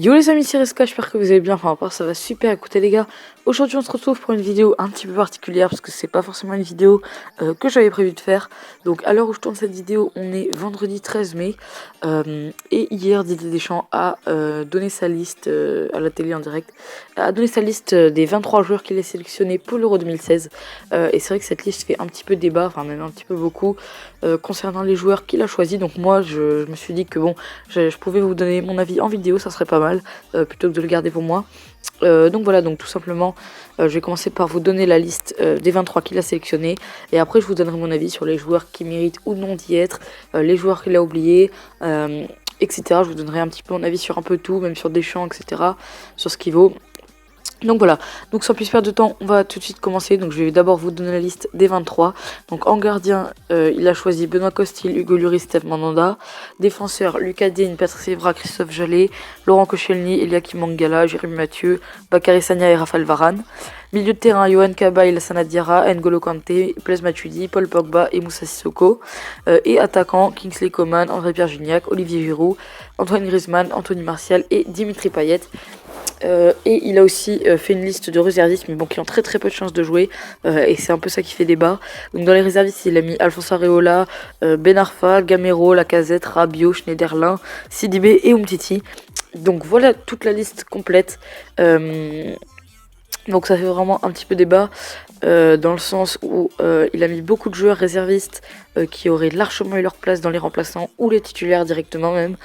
Yo les amis, c'est Reska, j'espère que vous allez bien, enfin à part ça va super. Écoutez les gars, aujourd'hui on se retrouve pour une vidéo un petit peu particulière parce que c'est pas forcément une vidéo que j'avais prévu de faire. Donc à l'heure où je tourne cette vidéo, on est vendredi 13 mai et hier Didier Deschamps a donné sa liste à la télé en direct, a donné sa liste des 23 joueurs qu'il a sélectionnés pour l'Euro 2016 et c'est vrai que cette liste fait un petit peu débat, enfin même un petit peu beaucoup concernant les joueurs qu'il a choisis. Donc moi je me suis dit que bon, je pouvais vous donner mon avis en vidéo, ça serait pas mal plutôt que de le garder pour moi. Donc voilà, donc tout simplement je vais commencer par vous donner la liste des 23 qu'il a sélectionnés et après je vous donnerai mon avis sur les joueurs qui méritent ou non d'y être, les joueurs qu'il a oubliés, etc. Je vous donnerai un petit peu mon avis sur un peu tout, même sur Deschamps, etc. sur ce qu'il vaut. Donc voilà, donc sans plus perdre de temps, on va tout de suite commencer. Donc je vais d'abord vous donner la liste des 23. Donc en gardien, il a choisi Benoît Costil, Hugo Lloris, Steve Mandanda. Défenseur, Lucas Digne, Patrice Evra, Christophe Jallet, Laurent Koscielny, Eliakim Mangala, Jérémy Mathieu, Bakary Sagna et Raphaël Varane. Milieu de terrain, Yohan Cabaye, Lassana Diarra, N'Golo Kanté, Blaise Matuidi, Paul Pogba et Moussa Sissoko. Et attaquant, Kingsley Coman, André-Pierre Gignac, Olivier Giroud, Antoine Griezmann, Anthony Martial et Dimitri Payet. Et il a aussi fait une liste de réservistes, mais bon, qui ont très très peu de chances de jouer, et c'est un peu ça qui fait débat. Donc dans les réservistes, il a mis Alphonse Areola, Ben Arfa, Gamero, Lacazette, Rabiot, Schneiderlin, Sidibé et Umtiti. Donc voilà toute la liste complète. Donc ça fait vraiment un petit peu débat dans le sens où il a mis beaucoup de joueurs réservistes qui auraient largement eu leur place dans les remplaçants ou les titulaires directement même.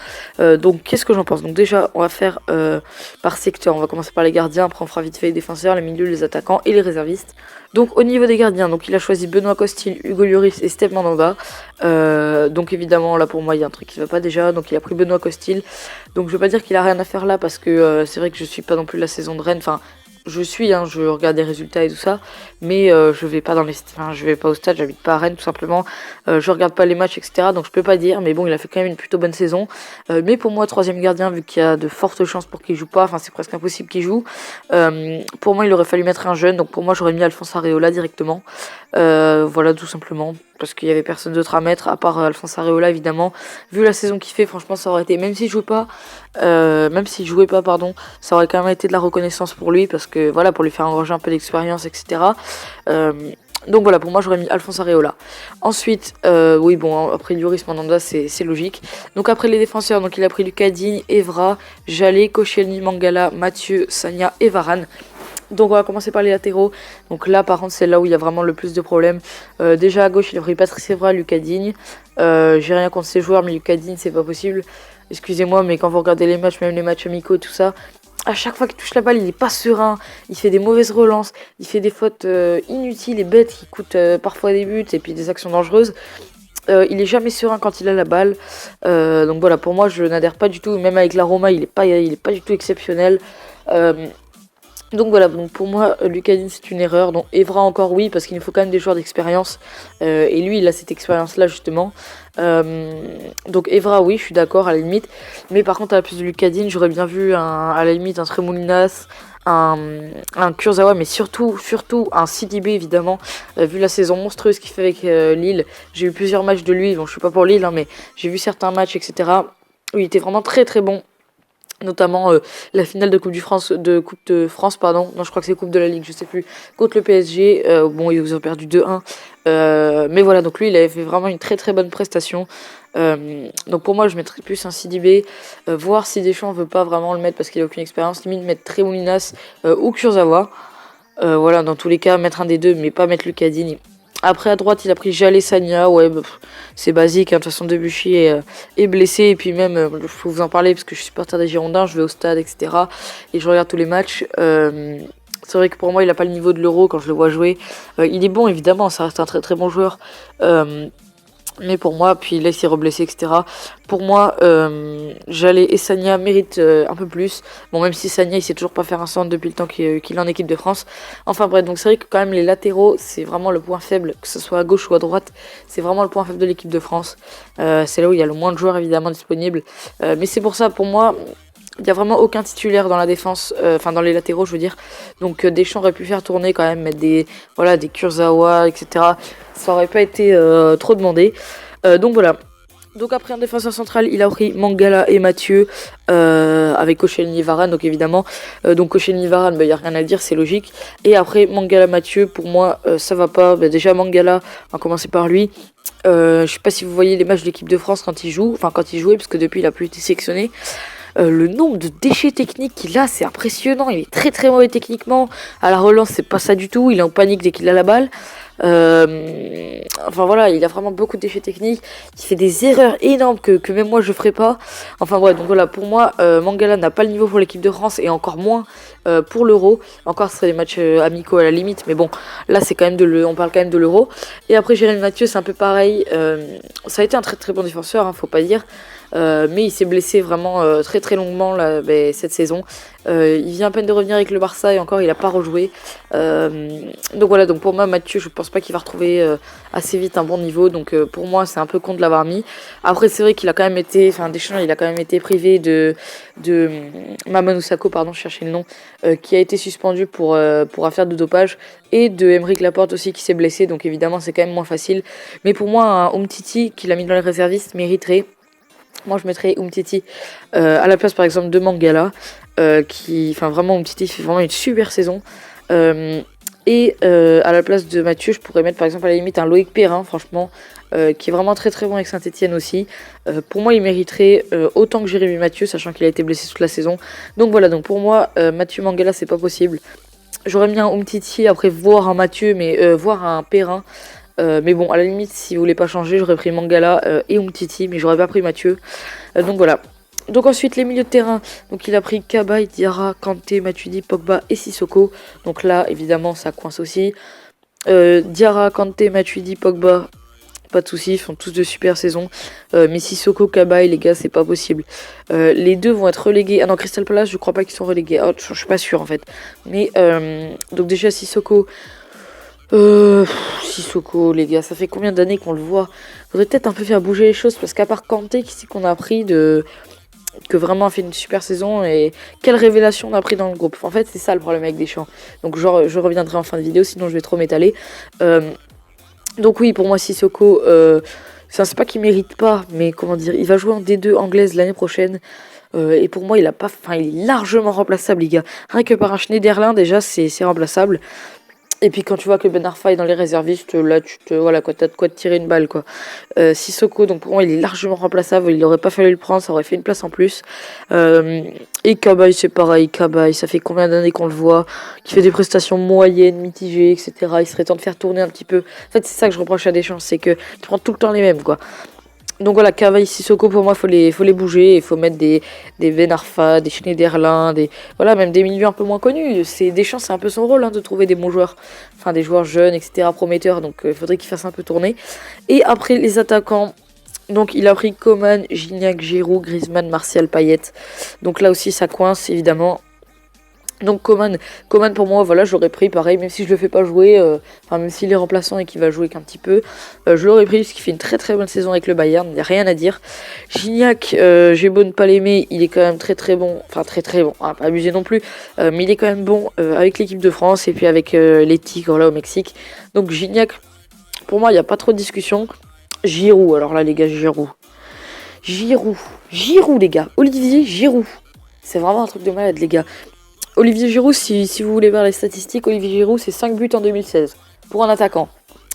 Donc qu'est-ce que j'en pense? Donc déjà on va faire par secteur, on va commencer par les gardiens, après on fera vite fait les défenseurs, les milieux, les attaquants et les réservistes. Donc au niveau des gardiens, donc il a choisi Benoît Costil, Hugo Lloris et Steve Mandanda. Donc évidemment là pour moi il y a un truc qui va pas déjà, donc il a pris Benoît Costil. Donc je vais pas dire qu'il a rien à faire là parce que c'est vrai que je suis pas non plus la saison de Rennes, enfin je regarde les résultats et tout ça, mais je vais pas je vais pas au stade, j'habite pas à Rennes tout simplement, je regarde pas les matchs, etc. Donc je peux pas dire, mais bon, il a fait quand même une plutôt bonne saison. Mais pour moi, troisième gardien, vu qu'il y a de fortes chances pour qu'il joue pas, enfin c'est presque impossible qu'il joue. Pour moi, il aurait fallu mettre un jeune, donc pour moi, j'aurais mis Alphonse Areola directement. Voilà, tout simplement, parce qu'il y avait personne d'autre à mettre, à part Alphonse Areola évidemment. Vu la saison qu'il fait, franchement, ça aurait été, même s'il jouait pas, pardon, ça aurait quand même été de la reconnaissance pour lui, parce que voilà, pour lui faire engranger un peu d'expérience, etc. Donc voilà, pour moi j'aurais mis Alphonse Areola. Ensuite, oui bon, après Lloris Mandanda c'est logique. Donc après les défenseurs, donc il a pris Lucas Digne, Evra, Jallet, Koscielny, Mangala, Mathieu, Sagna et Varane. Donc on va commencer par les latéraux. Donc là par contre c'est là où il y a vraiment le plus de problèmes. Déjà à gauche il a pris Patrice Evra, Lucas Digne. J'ai rien contre ces joueurs, mais Lucas Digne c'est pas possible. Excusez-moi, mais quand vous regardez les matchs, même les matchs amicaux, tout ça, à chaque fois qu'il touche la balle, il est pas serein, il fait des mauvaises relances, il fait des fautes inutiles et bêtes qui coûtent parfois des buts et puis des actions dangereuses. Il est jamais serein quand il a la balle. Donc voilà, pour moi, je n'adhère pas du tout. Même avec la Roma, il est pas du tout exceptionnel. Donc voilà, donc pour moi, Lucas Digne c'est une erreur. Donc Evra encore oui, parce qu'il nous faut quand même des joueurs d'expérience. Et lui, il a cette expérience-là justement. Donc Evra oui, je suis d'accord à la limite. Mais par contre, à la place de Lucas Digne, j'aurais bien vu à la limite un Tremoulinas, un Kurzawa, mais surtout un Sidibé évidemment. Vu la saison monstrueuse qu'il fait avec Lille, j'ai eu plusieurs matchs de lui. Bon, je suis pas pour Lille, hein, mais j'ai vu certains matchs, etc. où il était vraiment très très bon. Notamment la finale de Coupe de France, pardon. Non, je crois que c'est Coupe de la Ligue, je sais plus. Contre le PSG. Bon, ils ont perdu 2-1. Mais voilà, donc lui, il avait fait vraiment une très très bonne prestation. Donc pour moi, je mettrais plus un Sidibé. Voir si Deschamps veut pas vraiment le mettre parce qu'il a aucune expérience. Limite, mettre Tremoulinas ou Kurzawa. Voilà, dans tous les cas, mettre un des deux, mais pas mettre Lucas Digne. Après à droite il a pris Jallet, Sagna, ouais c'est basique, hein. De toute façon Debuchy est blessé et puis même je peux vous en parler parce que je suis supporter des Girondins, je vais au stade etc. et je regarde tous les matchs. C'est vrai que pour moi il a pas le niveau de l'Euro quand je le vois jouer. Il est bon évidemment, ça reste un très très bon joueur. Mais pour moi, puis là il s'est reblessé, etc. Pour moi, Jallet et Sagna méritent un peu plus. Bon, même si Sagna il sait toujours pas faire un centre depuis le temps qu'il est en équipe de France. Enfin bref, donc c'est vrai que quand même les latéraux, c'est vraiment le point faible, que ce soit à gauche ou à droite, c'est vraiment le point faible de l'équipe de France. C'est là où il y a le moins de joueurs évidemment disponibles. Mais c'est pour ça, pour moi, il n'y a vraiment aucun titulaire dans la défense, enfin dans les latéraux je veux dire. Donc Deschamps aurait pu faire tourner quand même, mettre des Kurzawa, etc. Ça aurait pas été trop demandé. Donc voilà. Donc après en défenseur central, il a pris Mangala et Mathieu avec Koscielny et Varane, donc évidemment. Donc Koscielny et Varane, il n'y a rien à dire, c'est logique. Et après Mangala, Mathieu, pour moi, ça va pas. Déjà Mangala, on va commencer par lui. Je sais pas si vous voyez les matchs de l'équipe de France quand il joue, enfin quand il jouait, parce que depuis il a plus été sélectionné. Le nombre de déchets techniques qu'il a, c'est impressionnant. Il est très très mauvais techniquement. À la relance, c'est pas ça du tout. Il est en panique dès qu'il a la balle. Enfin voilà, il a vraiment beaucoup de déchets techniques. Il fait des erreurs énormes que même moi je ferais pas. Enfin ouais, donc voilà, pour moi, Mangala n'a pas le niveau pour l'équipe de France et encore moins pour l'Euro. Encore, ce serait des matchs amicaux à la limite, mais bon, là c'est quand même on parle quand même de l'Euro. Et après, Jérémy Mathieu, c'est un peu pareil. Ça a été un très très bon défenseur, hein, faut pas dire. Mais il s'est blessé vraiment très très longuement là, cette saison. Il vient à peine de revenir avec le Barça et encore il n'a pas rejoué. Donc voilà, donc pour moi Mathieu, je pense pas qu'il va retrouver assez vite un bon niveau. Donc pour moi c'est un peu con de l'avoir mis. Après c'est vrai qu'il a quand même été, enfin Deschamps il a quand même été privé de Mamadou Sakho, pardon, je cherchais le nom, qui a été suspendu pour affaire de dopage, et de Aymeric Laporte aussi qui s'est blessé. Donc évidemment c'est quand même moins facile. Mais pour moi un Umtiti qu'il a mis dans les réservistes mériterait. Moi, je mettrais Umtiti à la place, par exemple, de Mangala, enfin, vraiment, Umtiti fait vraiment une super saison. Et à la place de Mathieu, je pourrais mettre, par exemple, à la limite, un Loïc Perrin, franchement, qui est vraiment très très bon avec Saint-Etienne aussi. Pour moi, il mériterait autant que Jérémy Mathieu, sachant qu'il a été blessé toute la saison. Donc voilà, donc pour moi, Mathieu Mangala, c'est pas possible. J'aurais mis un Umtiti, après voir un Mathieu, mais voir un Perrin. Mais bon, à la limite, si vous voulez pas changer, j'aurais pris Mangala et Umtiti, mais j'aurais pas pris Mathieu. Donc voilà. Donc ensuite, les milieux de terrain. Donc il a pris Cabaye, Diarra, Kanté, Matuidi, Pogba et Sissoko. Donc là, évidemment, ça coince aussi. Diarra, Kanté, Matuidi, Pogba, pas de soucis, ils font tous de super saisons. Mais Sissoko, Cabaye, les gars, c'est pas possible. Les deux vont être relégués. Ah non, Crystal Palace, je crois pas qu'ils sont relégués. Oh, je suis pas sûr en fait. Mais donc déjà, Sissoko. Sissoko, les gars, ça fait combien d'années qu'on le voit? Faudrait peut-être un peu faire bouger les choses, parce qu'à part Kanté, qui qu'on a appris que vraiment a fait une super saison, et quelle révélation on a pris dans le groupe. En fait, c'est ça le problème avec Deschamps. Donc genre, je reviendrai en fin de vidéo, sinon je vais trop m'étaler. Donc oui, pour moi, Sissoko, c'est pas qu'il mérite pas, mais comment dire, il va jouer en D2 anglaise l'année prochaine. Et pour moi, il est largement remplaçable, les gars. Rien que par un Schneiderlin, déjà, c'est remplaçable. Et puis quand tu vois que Ben Arfa est dans les réservistes, là voilà quoi, t'as de quoi te tirer une balle quoi. Sissoko, donc pour moi il est largement remplaçable, il n'aurait pas fallu le prendre, ça aurait fait une place en plus. Et Cabaye c'est pareil, Cabaye, ça fait combien d'années qu'on le voit, qui fait des prestations moyennes, mitigées, etc. Il serait temps de faire tourner un petit peu. En fait c'est ça que je reproche à Deschamps, c'est que tu prends tout le temps les mêmes quoi. Donc voilà, Cabaye, Sissoko, pour moi, faut les bouger. Il faut mettre des Ben Arfa, des Schneiderlin, voilà, même des milieux un peu moins connus. Deschamps, c'est un peu son rôle hein, de trouver des bons joueurs. Enfin, des joueurs jeunes, etc., prometteurs. Donc il faudrait qu'il fasse un peu tourner. Et après, les attaquants. Donc il a pris Coman, Gignac, Giroud, Griezmann, Martial, Payet. Donc là aussi, ça coince, évidemment. Donc Coman pour moi, voilà, j'aurais pris pareil, même si je le fais pas jouer, même s'il est remplaçant et qu'il va jouer qu'un petit peu, je l'aurais pris parce qu'il fait une très très bonne saison avec le Bayern, il n'y a rien à dire. Gignac, j'ai beau ne pas l'aimer, il est quand même très très bon, enfin très très bon, pas abusé non plus, mais il est quand même bon avec l'équipe de France et puis avec les Tigres là au Mexique. Donc Gignac, pour moi, il n'y a pas trop de discussion. Giroud, alors là les gars, Giroud les gars, Olivier Giroud, c'est vraiment un truc de malade les gars. Olivier Giroud, si vous voulez voir les statistiques, Olivier Giroud, c'est 5 buts en 2016 pour un attaquant.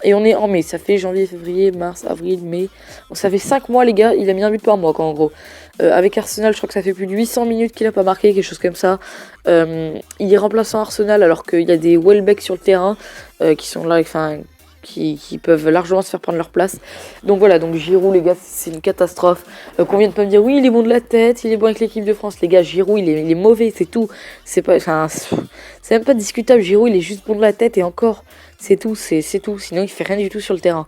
Et on est en mai, ça fait janvier, février, mars, avril, mai. Donc ça fait 5 mois, les gars, il a mis un but par mois, quoi, en gros. Avec Arsenal, je crois que ça fait plus de 800 minutes qu'il a pas marqué, quelque chose comme ça. Il est remplaçant Arsenal alors qu'il y a des Welbeck sur le terrain qui sont là, enfin, qui peuvent largement se faire prendre leur place. Donc voilà, donc Giroud, les gars, c'est une catastrophe. Qu'on vienne pas me dire, oui, il est bon de la tête, il est bon avec l'équipe de France. Les gars, Giroud, il est mauvais, c'est tout. C'est même pas discutable. Giroud, il est juste bon de la tête et encore, c'est tout. Sinon, il fait rien du tout sur le terrain.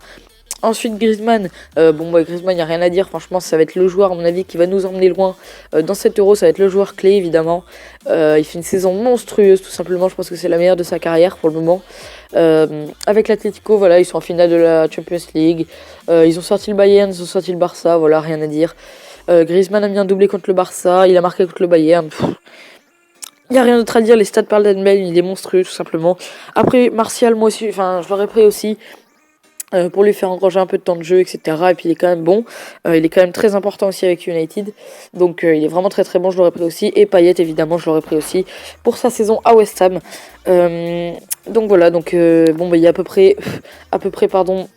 Ensuite, Griezmann, Griezmann, il n'y a rien à dire. Franchement, ça va être le joueur, à mon avis, qui va nous emmener loin. Dans cet Euro, ça va être le joueur clé, évidemment. Il fait une saison monstrueuse, tout simplement. Je pense que c'est la meilleure de sa carrière pour le moment. Avec l'Atlético, voilà, ils sont en finale de la Champions League. Ils ont sorti le Bayern, ils ont sorti le Barça, voilà, rien à dire. Griezmann a mis un doublé contre le Barça, il a marqué contre le Bayern. Il n'y a rien d'autre à dire, les stats parlent d'Edmel, il est monstrueux, tout simplement. Après, Martial, moi aussi, je l'aurais pris aussi. pour lui faire engranger un peu de temps de jeu, etc. Et puis il est quand même bon, il est quand même très important aussi avec United, donc il est vraiment très très bon, je l'aurais pris aussi. Et Payet évidemment je l'aurais pris aussi pour sa saison à West Ham. Donc voilà, donc bon bah il y a à peu près pardon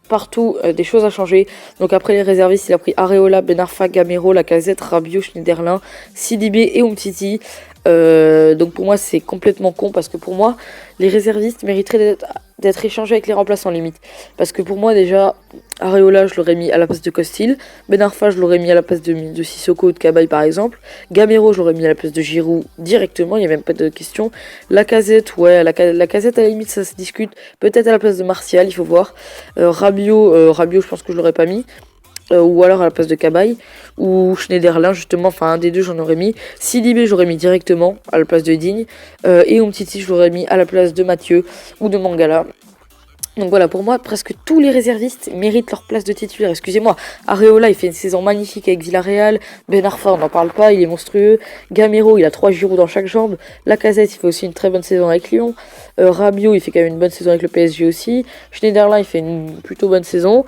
partout des choses à changer. Donc après les réservistes, il a pris Areola, Ben Arfa, Gamero, Lacazette, Rabiot, Schneiderlin, Sidibé et Umtiti. Donc pour moi c'est complètement con, parce que pour moi les réservistes mériteraient d'être échangés avec les remplaçants limite. Parce que pour moi déjà Areola je l'aurais mis à la place de Costil, Ben Arfa je l'aurais mis à la place de Sissoko ou de Cabaye par exemple, Gamero je l'aurais mis à la place de Giroud directement, il n'y a même pas de question. Lacazette, ouais, Lacazette à la limite ça se discute, peut-être à la place de Martial, il faut voir. Rabiot je pense que je l'aurais pas mis. Ou alors à la place de Cabaye, ou Schneiderlin justement, enfin un des deux j'en aurais mis. Sidibé j'aurais mis directement à la place de Digne, et Umtiti je l'aurais mis à la place de Mathieu ou de Mangala. Donc voilà, pour moi, presque tous les réservistes méritent leur place de titulaire. Excusez-moi, Areola, il fait une saison magnifique avec Villarreal. Ben Arfa, on n'en parle pas, il est monstrueux. Gamero, il a 3 Giroud dans chaque jambe. Lacazette, il fait aussi une très bonne saison avec Lyon. Rabiot, il fait quand même une bonne saison avec le PSG aussi. Schneiderlin, il fait une plutôt bonne saison.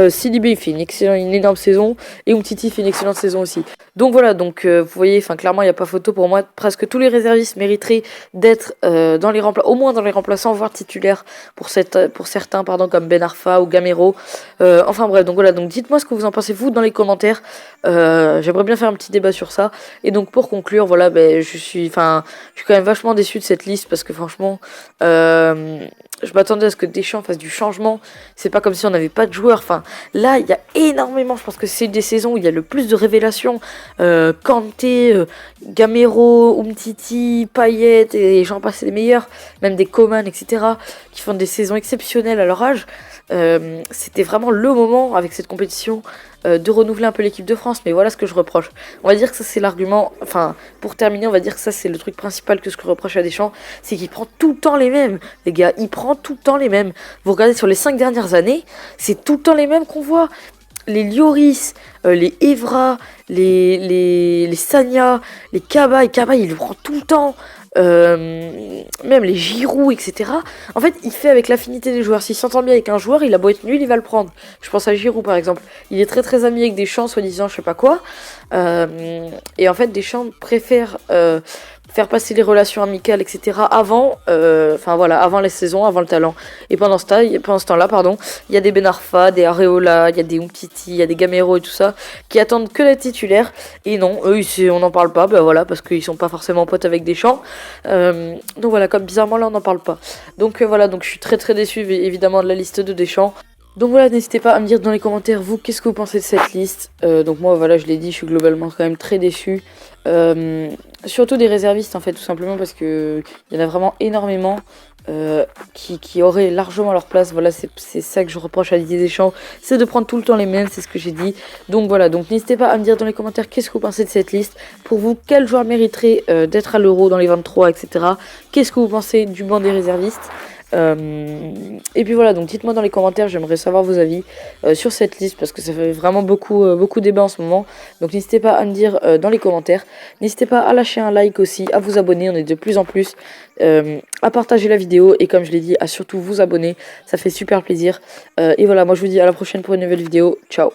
Sidibé il fait une énorme saison, et Umtiti fait une excellente saison aussi. Donc voilà, donc vous voyez, enfin clairement il n'y a pas photo pour moi. Presque tous les réservistes mériteraient d'être au moins dans les remplaçants, voire titulaires pour certains, pardon, comme Ben Arfa ou Gamero. Enfin bref, donc voilà, donc dites-moi ce que vous en pensez vous dans les commentaires. J'aimerais bien faire un petit débat sur ça. Et donc pour conclure, voilà, je suis quand même vachement déçu de cette liste, parce que franchement, je m'attendais à ce que Deschamps fasse du changement. C'est pas comme si on n'avait pas de joueurs. Enfin, là, il y a énormément. Je pense que c'est une des saisons où il y a le plus de révélations. Kanté, Gamero, Umtiti, Payet, et j'en passe les meilleurs. Même des Coman, etc. qui font des saisons exceptionnelles à leur âge. C'était vraiment le moment avec cette compétition de renouveler un peu l'équipe de France. Mais voilà ce que je reproche. On va dire que ça c'est l'argument, enfin pour terminer on va dire que ça c'est le truc principal que je reproche à Deschamps, c'est qu'il prend tout le temps les mêmes, les gars, il prend tout le temps les mêmes. Vous regardez sur les 5 dernières années, c'est tout le temps les mêmes qu'on voit. Les Lloris, les Evra, les Sagna, les Cabaye, il le prend tout le temps. Même les Giroud, etc. En fait, il fait avec l'affinité des joueurs. S'il s'entend bien avec un joueur, il a beau être nul, il va le prendre. Je pense à Giroud par exemple. Il est très très ami avec Deschamps, soi-disant, je sais pas quoi. Et en fait, Deschamps préfère faire passer les relations amicales, etc. avant, avant les saisons, avant le talent. Et pendant ce temps-là, pardon, il y a des Ben Arfa, des Areola, il y a des Umtiti, il y a des Gamero et tout ça, qui attendent que les titulaires. Et non, eux, on n'en parle pas, voilà, parce qu'ils sont pas forcément potes avec Deschamps. Donc voilà, comme bizarrement là, on n'en parle pas. Donc voilà, donc je suis très très déçu évidemment de la liste de Deschamps. Donc voilà, n'hésitez pas à me dire dans les commentaires, vous, qu'est-ce que vous pensez de cette liste. Donc moi, voilà, je l'ai dit, je suis globalement quand même très déçu. Surtout des réservistes, en fait, tout simplement parce que il y en a vraiment énormément qui auraient largement leur place. Voilà, c'est ça que je reproche à Didier Deschamps, c'est de prendre tout le temps les mêmes, c'est ce que j'ai dit. Donc voilà, donc n'hésitez pas à me dire dans les commentaires qu'est-ce que vous pensez de cette liste. Pour vous, quel joueur mériterait d'être à l'Euro dans les 23, etc. Qu'est-ce que vous pensez du banc des réservistes. Et puis voilà, donc dites-moi dans les commentaires, j'aimerais savoir vos avis sur cette liste, parce que ça fait vraiment beaucoup débat en ce moment. Donc n'hésitez pas à me dire dans les commentaires. N'hésitez pas à lâcher un like aussi, à vous abonner, on est de plus en plus, à partager la vidéo, et comme je l'ai dit, à surtout vous abonner, ça fait super plaisir. Et voilà, moi je vous dis à la prochaine pour une nouvelle vidéo. Ciao.